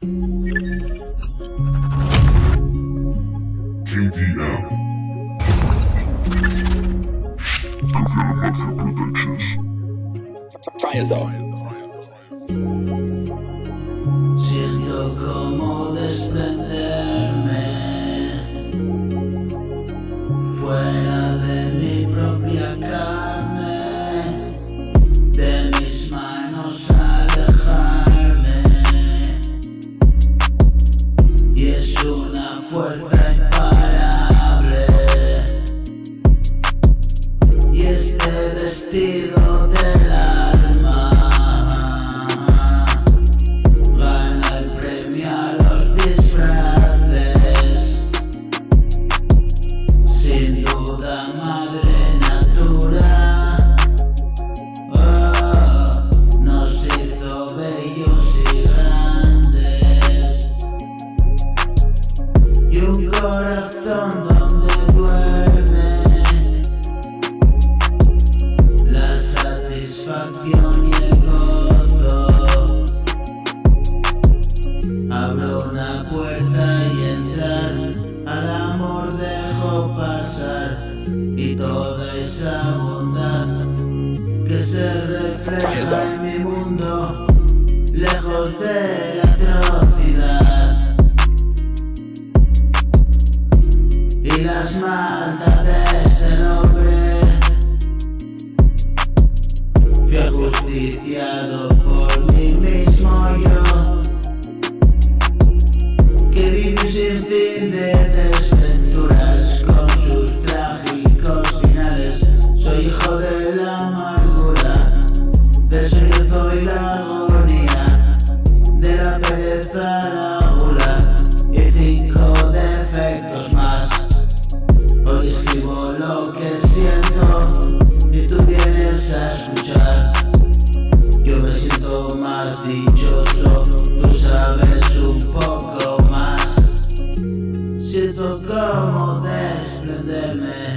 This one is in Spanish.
JDM. Confirm Mafia Productions. Fire Zone. Siento como desprenderme fuera de mi propia carne, de mis manos alejarme, y es una fuerza imparable, y este vestido del alma gana el premio a los disfraces. Sin duda, madre natura nos hizo bellos y grandes, y un corazón donde duerme la satisfacción y el gozo. Abro una puerta y entrar, al amor dejo pasar, y toda esa bondad que se refleja en mi mundo, lejos de la atrocidad y las maldades del hombre. Fui ajusticiado por mí mismo yo, que viví sin fin de desventuras con sus trágicos finales. Soy hijo de la amargura, del sollozo y la agonía, de la pereza, la gula y 5 defectos más. Hoy escribo lo que siento y tú vienes a escuchar. Yo me siento más dichoso, tú sabes un poco más. Siento como desprenderme